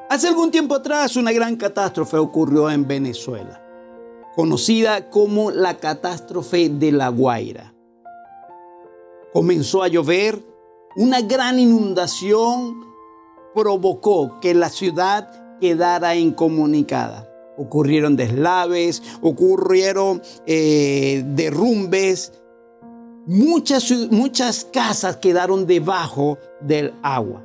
Hace algún tiempo atrás una gran catástrofe ocurrió en Venezuela, conocida como la catástrofe de La Guaira. Comenzó a llover, una gran inundación provocó que la ciudad quedara incomunicada. Ocurrieron deslaves, ocurrieron derrumbes. Muchas casas quedaron debajo del agua.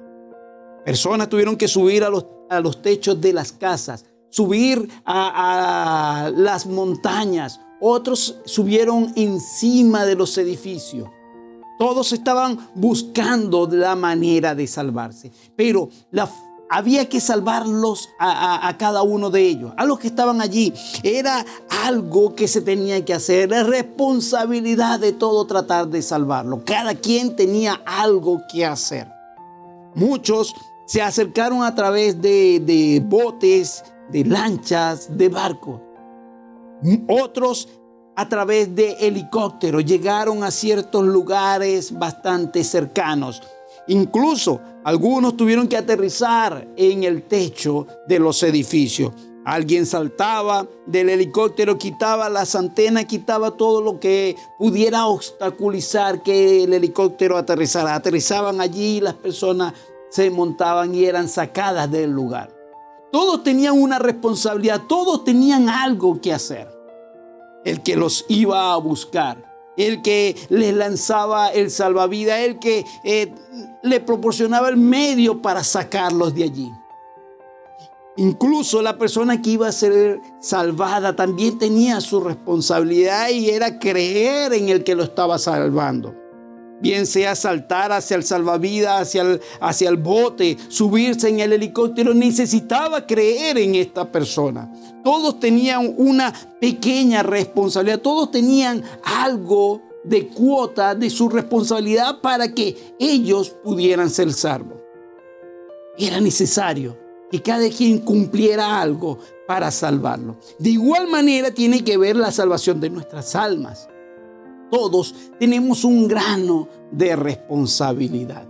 Personas tuvieron que subir a los techos de las casas, subir a las montañas. Otros subieron encima de los edificios. Todos estaban buscando la manera de salvarse, pero había que salvarlos a cada uno de ellos, a los que estaban allí. Era algo que se tenía que hacer, la responsabilidad de todo tratar de salvarlo. Cada quien tenía algo que hacer. Muchos se acercaron a través de botes, de lanchas, de barcos. Otros a través de helicópteros llegaron a ciertos lugares bastante cercanos. Incluso algunos tuvieron que aterrizar en el techo de los edificios. Alguien saltaba del helicóptero, quitaba las antenas, quitaba todo lo que pudiera obstaculizar que el helicóptero aterrizara. Aterrizaban allí y las personas se montaban y eran sacadas del lugar. Todos tenían una responsabilidad, todos tenían algo que hacer. El que los iba a buscar, el que les lanzaba el salvavidas, el que le proporcionaba el medio para sacarlos de allí. Incluso la persona que iba a ser salvada también tenía su responsabilidad y era creer en el que lo estaba salvando. Bien sea saltar hacia el salvavidas, hacia el bote, subirse en el helicóptero, necesitaba creer en esta persona. Todos tenían una pequeña responsabilidad, todos tenían algo de cuota de su responsabilidad para que ellos pudieran ser salvos. Era necesario que cada quien cumpliera algo para salvarlo. De igual manera tiene que ver la salvación de nuestras almas. Todos tenemos un grano de responsabilidad.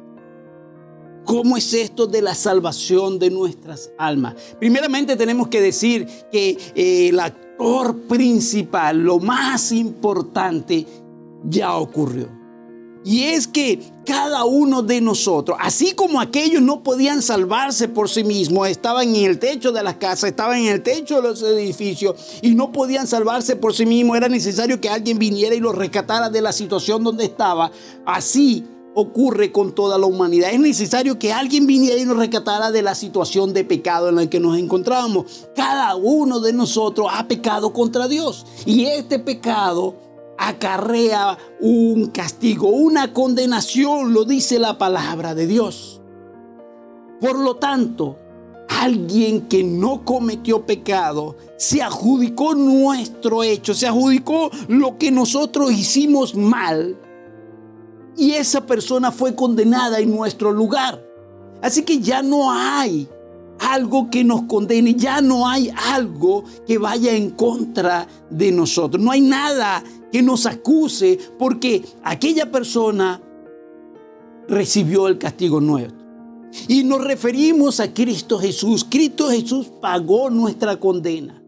¿Cómo es esto de la salvación de nuestras almas? Primeramente tenemos que decir que el actor principal, lo más importante, ya ocurrió. Y es que cada uno de nosotros, así como aquellos no podían salvarse por sí mismos, estaban en el techo de las casas, estaban en el techo de los edificios y no podían salvarse por sí mismos, era necesario que alguien viniera y los rescatara de la situación donde estaba. Así ocurre con toda la humanidad. Es necesario que alguien viniera y nos rescatara de la situación de pecado en la que nos encontrábamos. Cada uno de nosotros ha pecado contra Dios y este pecado acarrea un castigo, una condenación, lo dice la palabra de Dios. Por lo tanto, alguien que no cometió pecado se adjudicó nuestro hecho, se adjudicó lo que nosotros hicimos mal y esa persona fue condenada en nuestro lugar. Así que ya no hay algo que nos condene, ya no hay algo que vaya en contra de nosotros, no hay nada que nos acuse porque aquella persona recibió el castigo nuestro. Y nos referimos a Cristo Jesús. Cristo Jesús pagó nuestra condena.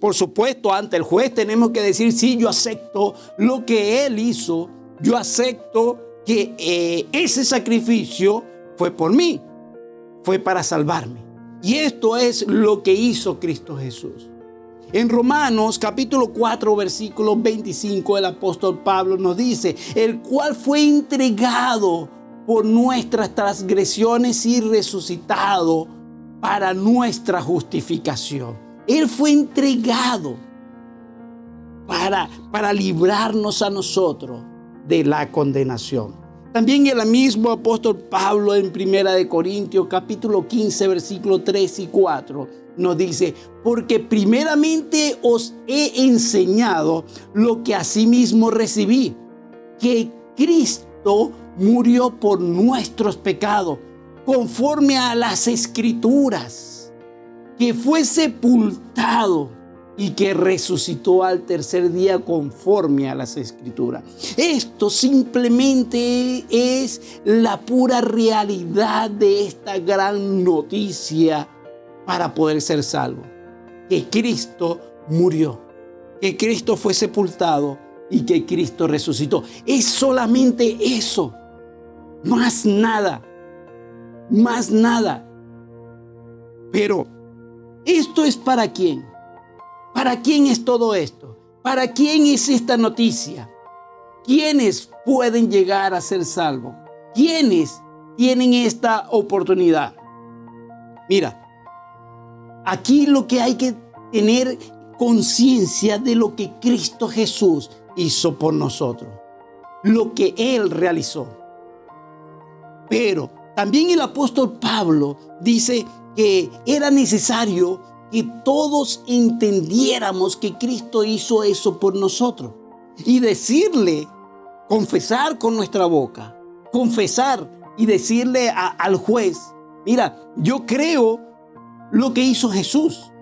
Por supuesto, ante el juez tenemos que decir, sí, yo acepto lo que Él hizo. Yo acepto que ese sacrificio fue por mí, fue para salvarme. Y esto es lo que hizo Cristo Jesús. En Romanos capítulo 4 versículo 25 el apóstol Pablo nos dice, el cual fue entregado por nuestras transgresiones y resucitado para nuestra justificación. Él fue entregado para librarnos a nosotros de la condenación. También el mismo apóstol Pablo en 1 Corintios capítulo 15 versículo 3 y 4 nos dice, porque primeramente os he enseñado lo que asimismo recibí, que Cristo murió por nuestros pecados, conforme a las Escrituras, que fue sepultado y que resucitó al tercer día conforme a las Escrituras. Esto simplemente es la pura realidad de esta gran noticia para poder ser salvo. Que Cristo murió, que Cristo fue sepultado y que Cristo resucitó. Es solamente eso, más nada, más nada. Pero, ¿esto es para quién? ¿Para quién es todo esto? ¿Para quién es esta noticia? ¿Quiénes pueden llegar a ser salvos? ¿Quiénes tienen esta oportunidad? Mira, aquí lo que hay que tener conciencia de lo que Cristo Jesús hizo por nosotros, lo que Él realizó. Pero también el apóstol Pablo dice que era necesario que todos entendiéramos que Cristo hizo eso por nosotros y decirle, confesar con nuestra boca, confesar y decirle al juez, mira, yo creo lo que hizo Jesús,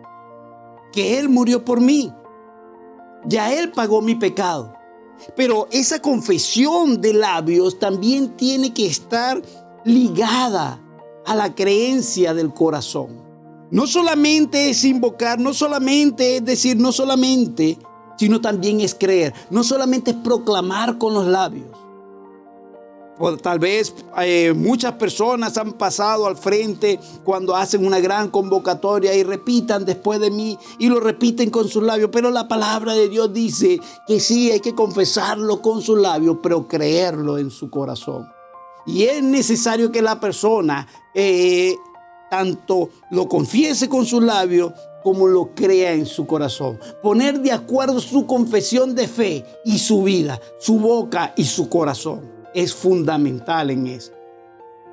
que Él murió por mí, ya Él pagó mi pecado. Pero esa confesión de labios también tiene que estar ligada a la creencia del corazón. No solamente es invocar, no solamente es decir, no solamente, sino también es creer. No solamente es proclamar con los labios. Tal vez muchas personas han pasado al frente cuando hacen una gran convocatoria y repitan después de mí y lo repiten con sus labios. Pero la palabra de Dios dice que sí, hay que confesarlo con sus labios, pero creerlo en su corazón. Y es necesario que la persona tanto lo confiese con sus labios como lo crea en su corazón. Poner de acuerdo su confesión de fe y su vida, su boca y su corazón. Es fundamental en esto.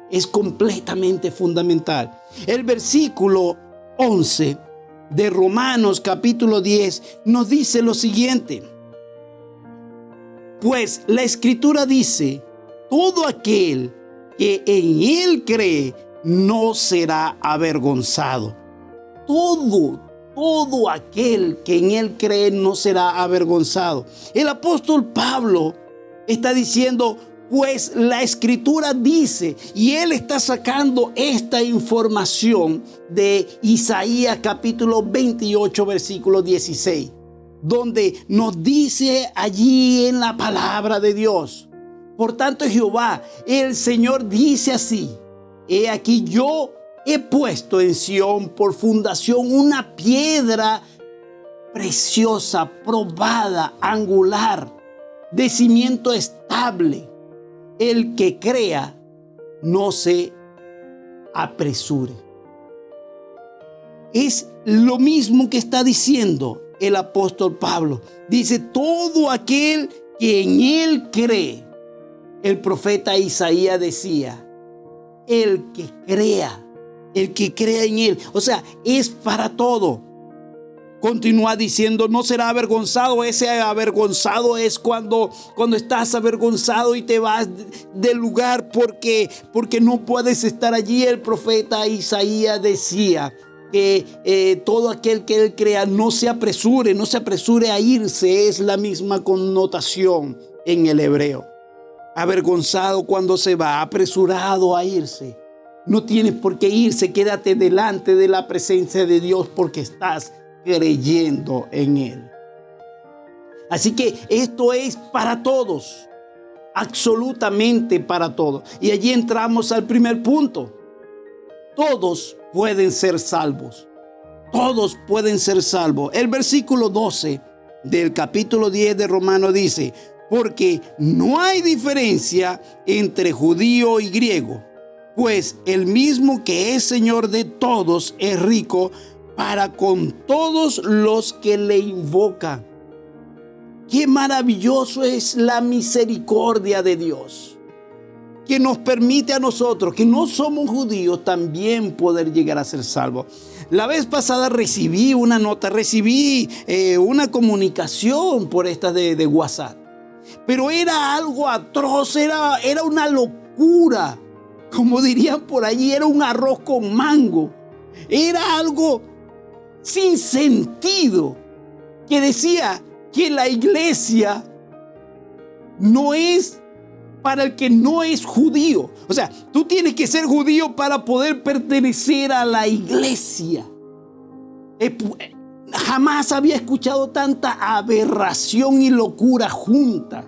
Es completamente fundamental. El versículo 11 de Romanos capítulo 10 nos dice lo siguiente. Pues la Escritura dice, todo aquel que en Él cree no será avergonzado. Todo aquel que en Él cree no será avergonzado. El apóstol Pablo está diciendo, pues la Escritura dice, y él está sacando esta información de Isaías capítulo 28 versículo 16, donde nos dice allí en la palabra de Dios, por tanto Jehová, el Señor dice así, he aquí yo he puesto en Sión por fundación una piedra preciosa, probada, angular, de cimiento estable. El que crea, no se apresure. Es lo mismo que está diciendo el apóstol Pablo. Dice, todo aquel que en Él cree. El profeta Isaías decía, el que crea en Él. O sea, es para todo. Continúa diciendo, no será avergonzado. Ese avergonzado es cuando estás avergonzado y te vas del lugar porque no puedes estar allí. El profeta Isaías decía que todo aquel que Él crea no se apresure a irse. Es la misma connotación en el hebreo. Avergonzado cuando se va, apresurado a irse. No tienes por qué irse, quédate delante de la presencia de Dios porque estás creyendo en Él. Así que esto es para todos, absolutamente para todos. Y allí entramos al primer punto. Todos pueden ser salvos. Todos pueden ser salvos. El versículo 12 del capítulo 10 de Romanos dice, porque no hay diferencia entre judío y griego, pues el mismo que es Señor de todos es rico para con todos los que le invocan. Qué maravilloso es la misericordia de Dios, que nos permite a nosotros, que no somos judíos, también poder llegar a ser salvos. La vez pasada recibí una nota, una comunicación por esta de WhatsApp, pero era algo atroz, era una locura. Como dirían por allí, era un arroz con mango. Era algo sin sentido, que decía que la iglesia no es para el que no es judío. O sea, tú tienes que ser judío para poder pertenecer a la iglesia. Jamás había escuchado tanta aberración y locura junta.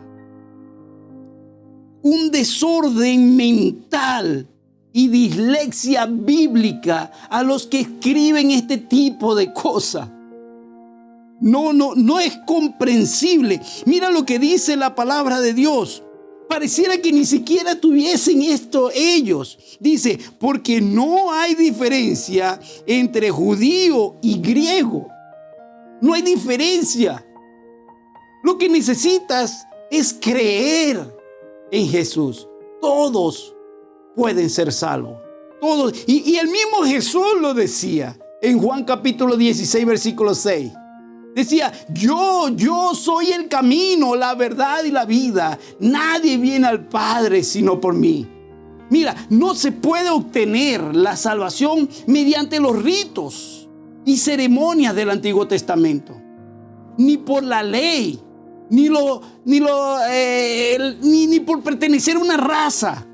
Un desorden mental y dislexia bíblica a los que escriben este tipo de cosas. No es comprensible. Mira lo que dice la palabra de Dios. Pareciera que ni siquiera tuviesen esto ellos. Dice, porque no hay diferencia entre judío y griego. No hay diferencia. Lo que necesitas es creer en Jesús. Todos pueden ser salvos. Todos. Y el mismo Jesús lo decía en Juan capítulo 16, versículo 6. Decía, yo soy el camino, la verdad y la vida. Nadie viene al Padre sino por mí. Mira, no se puede obtener la salvación mediante los ritos y ceremonias del Antiguo Testamento, ni por la ley, ni por pertenecer a una raza.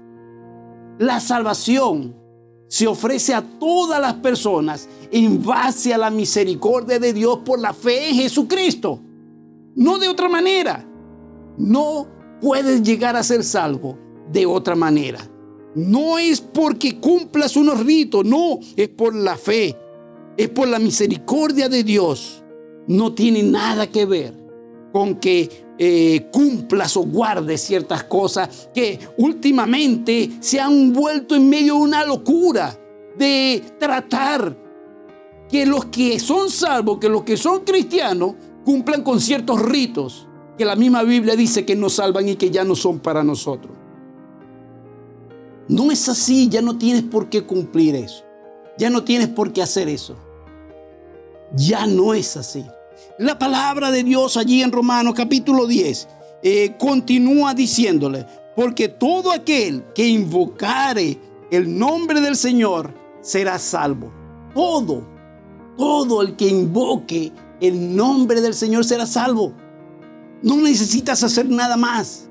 La salvación se ofrece a todas las personas en base a la misericordia de Dios por la fe en Jesucristo. No de otra manera. No puedes llegar a ser salvo de otra manera. No es porque cumplas unos ritos, no, es por la fe, es por la misericordia de Dios. No tiene nada que ver con que cumplas o guardes ciertas cosas que últimamente se han vuelto en medio de una locura de tratar que los que son salvos, que los que son cristianos, cumplan con ciertos ritos que la misma Biblia dice que nos salvan y que ya no son para nosotros. No es así, ya no tienes por qué cumplir eso. Ya no tienes por qué hacer eso. Ya no es así. La palabra de Dios allí en Romanos capítulo 10 continúa diciéndole, porque todo aquel que invocare el nombre del Señor será salvo. Todo el que invoque el nombre del Señor será salvo. No necesitas hacer nada más.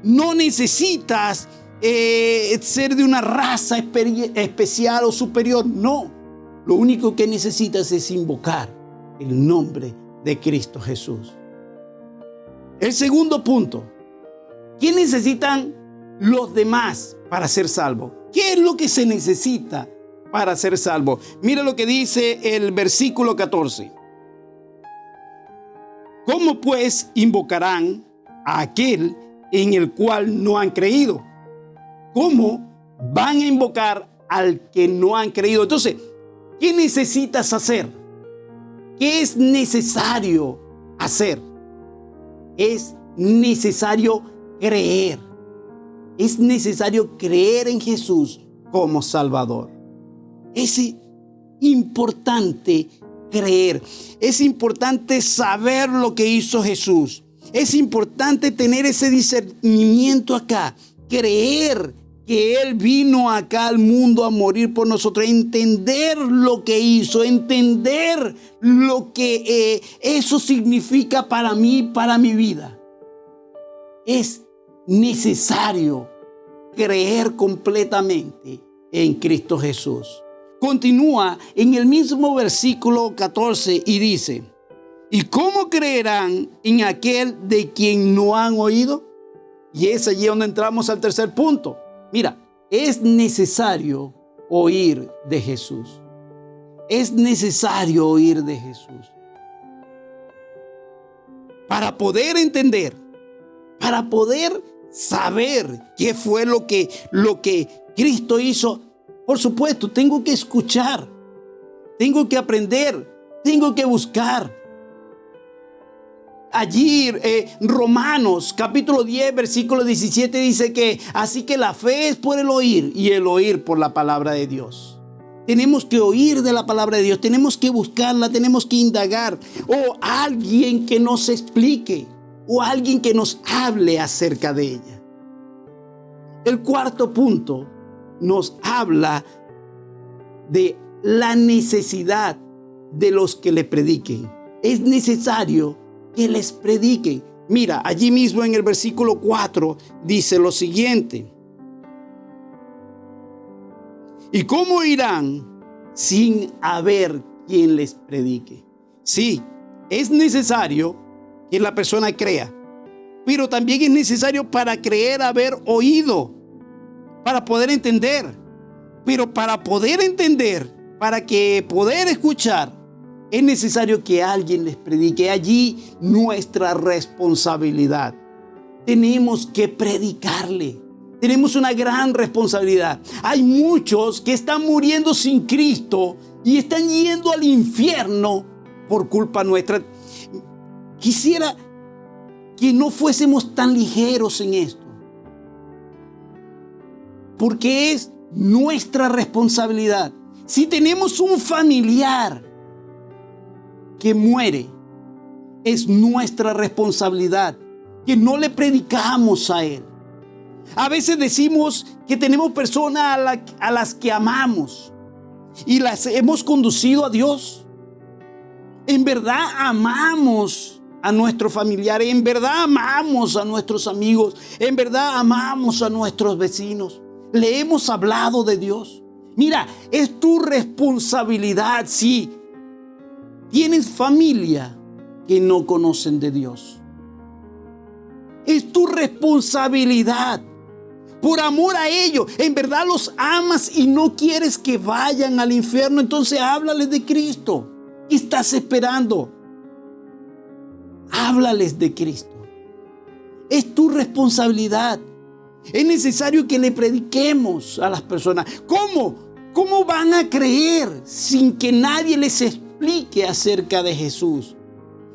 No necesitas ser de una raza especial o superior. No. Lo único que necesitas es invocar el nombre de Cristo Jesús. El segundo punto. ¿Qué necesitan los demás para ser salvos? ¿Qué es lo que se necesita para ser salvo? Mira lo que dice el versículo 14. ¿Cómo pues invocarán a aquel en el cual no han creído? ¿Cómo van a invocar al que no han creído? Entonces, ¿qué necesitas hacer? ¿Qué es necesario hacer? Es necesario creer. Es necesario creer en Jesús como Salvador. Es importante creer. Es importante saber lo que hizo Jesús. Es importante tener ese discernimiento acá. Creer que Él vino acá al mundo a morir por nosotros. Entender lo que hizo. Entender lo que eso significa para mí, para mi vida. Es necesario creer completamente en Cristo Jesús. Continúa en el mismo versículo 14 y dice, ¿y cómo creerán en aquel de quien no han oído? Y es allí donde entramos al tercer punto. Mira, es necesario oír de Jesús. Es necesario oír de Jesús. Para poder entender, para poder saber qué fue lo que Cristo hizo. Por supuesto, tengo que escuchar, tengo que aprender, tengo que buscar. Allí Romanos capítulo 10 versículo 17 dice que así que la fe es por el oír y el oír por la palabra de Dios. Tenemos que oír de la palabra de Dios, tenemos que buscarla, tenemos que indagar o alguien que nos explique o alguien que nos hable acerca de ella. El cuarto punto nos habla de la necesidad de los que le prediquen. Es necesario que les prediquen. Mira, allí mismo en el versículo 4 dice lo siguiente. ¿Y cómo irán sin haber quien les predique. Sí, es necesario que la persona crea, pero también es necesario para creer haber oído, para poder entender. Pero para poder entender, para que poder escuchar, es necesario que alguien les predique. Allí nuestra responsabilidad. Tenemos que predicarle. Tenemos una gran responsabilidad. Hay muchos que están muriendo sin Cristo y están yendo al infierno por culpa nuestra. Quisiera que no fuésemos tan ligeros en esto, porque es nuestra responsabilidad. Si tenemos un familiar que muere, es nuestra responsabilidad que no le predicamos a él. A veces decimos que tenemos personas a las que amamos y las hemos conducido a Dios. En verdad amamos a nuestros familiares, en verdad amamos a nuestros amigos, en verdad amamos a nuestros vecinos. Le hemos hablado de Dios. Mira, es tu responsabilidad si tienes familia que no conocen de Dios. Es tu responsabilidad. Por amor a ellos, en verdad los amas y no quieres que vayan al infierno, entonces háblales de Cristo. ¿Qué estás esperando? Háblales de Cristo. Es tu responsabilidad. Es necesario que le prediquemos a las personas. ¿Cómo? ¿Cómo van a creer sin que nadie les explique acerca de Jesús?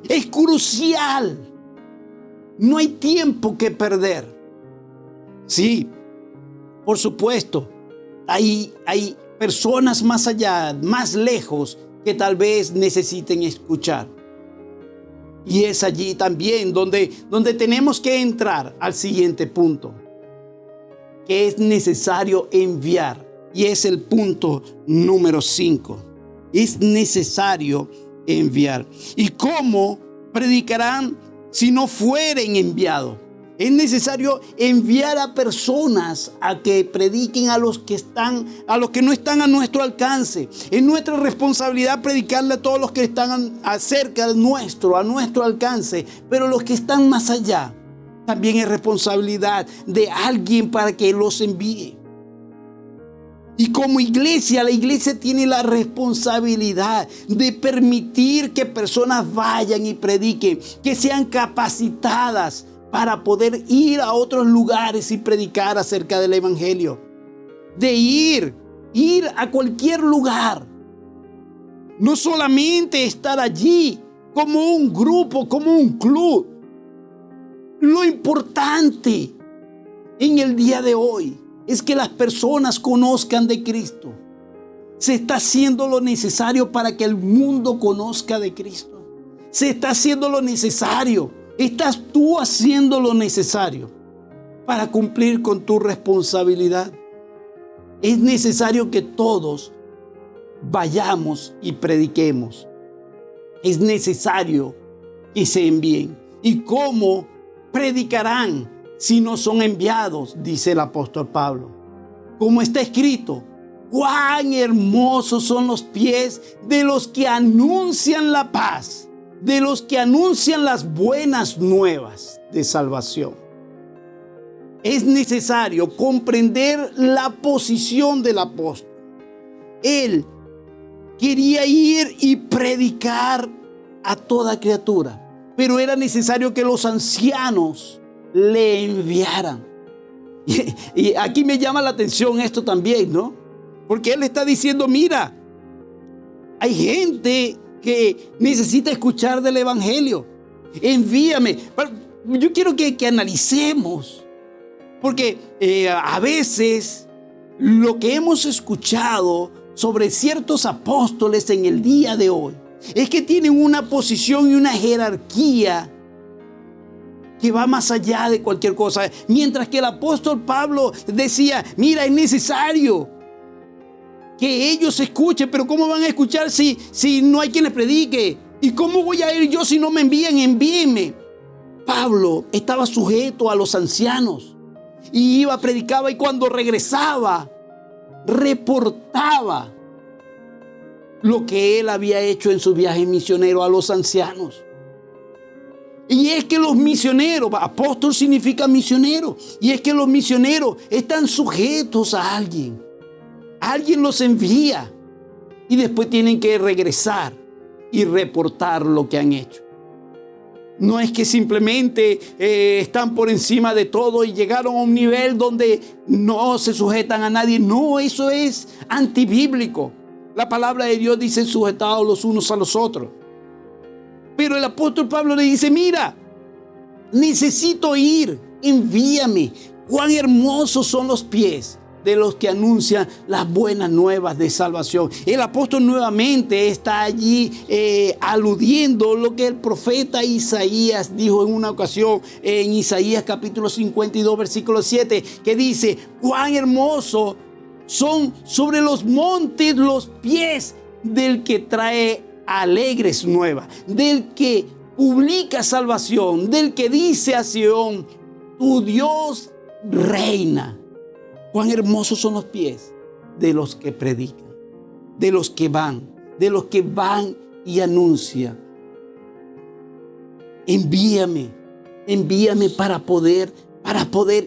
Es crucial. No hay tiempo que perder. Sí, por supuesto, hay personas más allá, más lejos, que tal vez necesiten escuchar. Y es allí también donde tenemos que entrar al siguiente punto, que es necesario enviar. Y es el punto número 5. Es necesario enviar. ¿Y cómo predicarán si no fueren enviados? Es necesario enviar a personas a que prediquen a los que no están a nuestro alcance. Es nuestra responsabilidad predicarle a todos los que están cerca de a nuestro alcance, pero los que están más allá, también es responsabilidad de alguien para que los envíe. Y como iglesia, la iglesia tiene la responsabilidad de permitir que personas vayan y prediquen, que sean capacitadas para poder ir a otros lugares y predicar acerca del evangelio. De ir a cualquier lugar. No solamente estar allí como un grupo, como un club. Lo importante en el día de hoy es que las personas conozcan de Cristo. Se está haciendo lo necesario para que el mundo conozca de Cristo. Se está haciendo lo necesario. ¿Estás tú haciendo lo necesario para cumplir con tu responsabilidad? Es necesario que todos vayamos y prediquemos. Es necesario que se envíen. ¿Y cómo predicarán si no son enviados? Dice el apóstol Pablo. Como está escrito, cuán hermosos son los pies de los que anuncian la paz, de los que anuncian las buenas nuevas de salvación. Es necesario comprender la posición del apóstol. Él quería ir y predicar a toda criatura, pero era necesario que los ancianos le enviaran. Y aquí me llama la atención esto también, ¿no? Porque él está diciendo, mira, hay gente que necesita escuchar del evangelio. Envíame. Yo quiero que analicemos, porque a veces lo que hemos escuchado sobre ciertos apóstoles en el día de hoy es que tienen una posición y una jerarquía que va más allá de cualquier cosa. Mientras que el apóstol Pablo decía, mira, es necesario que ellos escuchen, pero ¿cómo van a escuchar si no hay quien les predique? ¿Y cómo voy a ir yo si no me envían? Envíenme. Pablo estaba sujeto a los ancianos y iba, predicaba, y cuando regresaba, reportaba lo que él había hecho en su viaje misionero a los ancianos. Y es que los misioneros, apóstol significa misionero, y es que los misioneros están sujetos a alguien. Alguien los envía y después tienen que regresar y reportar lo que han hecho. No es que simplemente están por encima de todo y llegaron a un nivel donde no se sujetan a nadie. No, eso es antibíblico. La palabra de Dios dice sujetados los unos a los otros. Pero el apóstol Pablo le dice, mira, necesito ir, envíame. Cuán hermosos son los pies de los que anuncian las buenas nuevas de salvación. El apóstol nuevamente está allí aludiendo lo que el profeta Isaías dijo en una ocasión en Isaías capítulo 52 versículo 7, que dice, cuán hermosos son sobre los montes los pies del que trae alegres nuevas, del que publica salvación, del que dice a Sión, tu Dios reina. Cuán hermosos son los pies de los que predican, de los que van y anuncian. Envíame para poder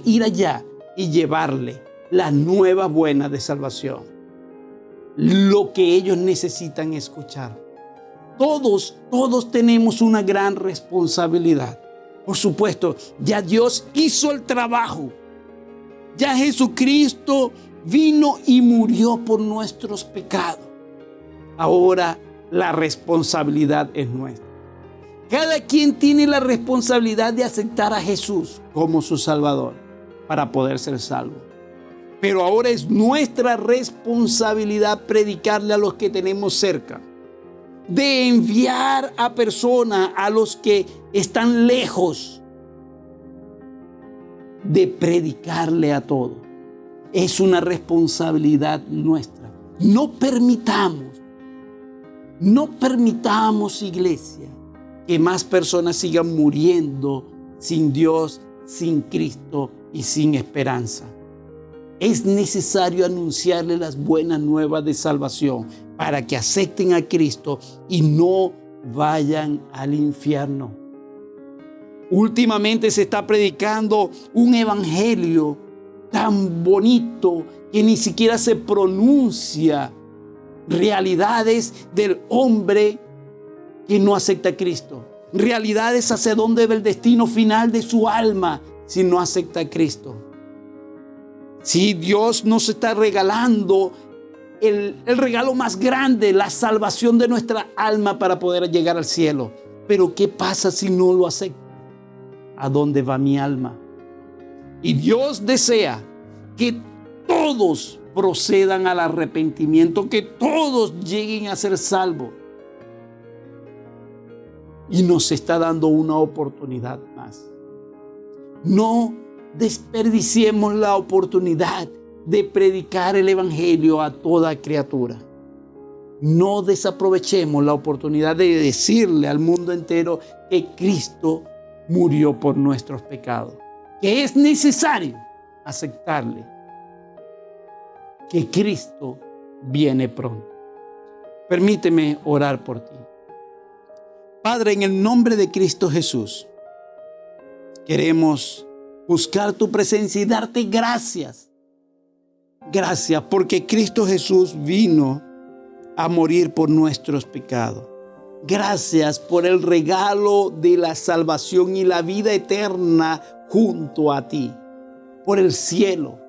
ir allá y llevarle la nueva buena de salvación. Lo que ellos necesitan escuchar. Todos tenemos una gran responsabilidad. Por supuesto, ya Dios hizo el trabajo. Ya Jesucristo vino y murió por nuestros pecados. Ahora la responsabilidad es nuestra. Cada quien tiene la responsabilidad de aceptar a Jesús como su Salvador para poder ser salvo. Pero ahora es nuestra responsabilidad predicarle a los que tenemos cerca, de enviar a personas a los que están lejos, de predicarle a todos. Es una responsabilidad nuestra. No permitamos, iglesia, que más personas sigan muriendo sin Dios, sin Cristo y sin esperanza. Es necesario anunciarle las buenas nuevas de salvación para que acepten a Cristo y no vayan al infierno. Últimamente se está predicando un evangelio tan bonito que ni siquiera se pronuncia realidades del hombre que no acepta a Cristo. Realidades hacia dónde va el destino final de su alma si no acepta a Cristo. Si Dios nos está regalando el regalo más grande, la salvación de nuestra alma para poder llegar al cielo. Pero ¿qué pasa si no lo acepta? ¿A dónde va mi alma? Y Dios desea que todos procedan al arrepentimiento, que todos lleguen a ser salvos. Y nos está dando una oportunidad más. No desperdiciemos la oportunidad de predicar el evangelio a toda criatura. No desaprovechemos la oportunidad de decirle al mundo entero que Cristo murió por nuestros pecados, que es necesario aceptarle, que Cristo viene pronto. Permíteme orar por ti. Padre, en el nombre de Cristo Jesús, queremos buscar tu presencia y darte gracias. Gracias porque Cristo Jesús vino a morir por nuestros pecados. Gracias por el regalo de la salvación y la vida eterna junto a ti, por el cielo.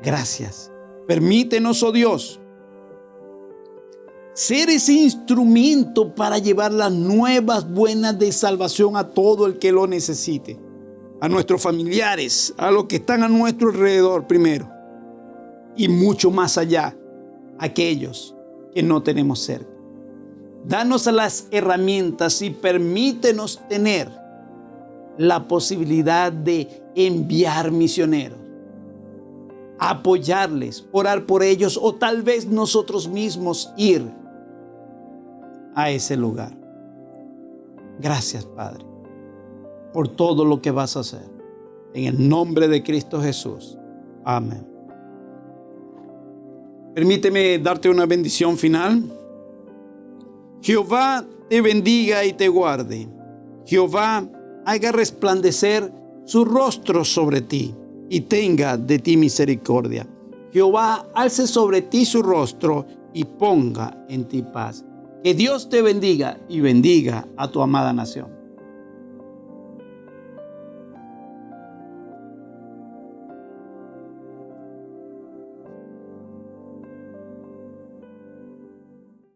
Gracias. Permítenos, oh Dios, ser ese instrumento para llevar las nuevas buenas de salvación a todo el que lo necesite. A nuestros familiares, a los que están a nuestro alrededor primero. Y mucho más allá, aquellos que no tenemos cerca. Danos las herramientas y permítenos tener la posibilidad de enviar misioneros, apoyarles, orar por ellos o tal vez nosotros mismos ir a ese lugar. Gracias, Padre, por todo lo que vas a hacer. En el nombre de Cristo Jesús. Amén. Permíteme darte una bendición final. Jehová te bendiga y te guarde. Jehová haga resplandecer su rostro sobre ti y tenga de ti misericordia. Jehová alce sobre ti su rostro y ponga en ti paz. Que Dios te bendiga y bendiga a tu amada nación.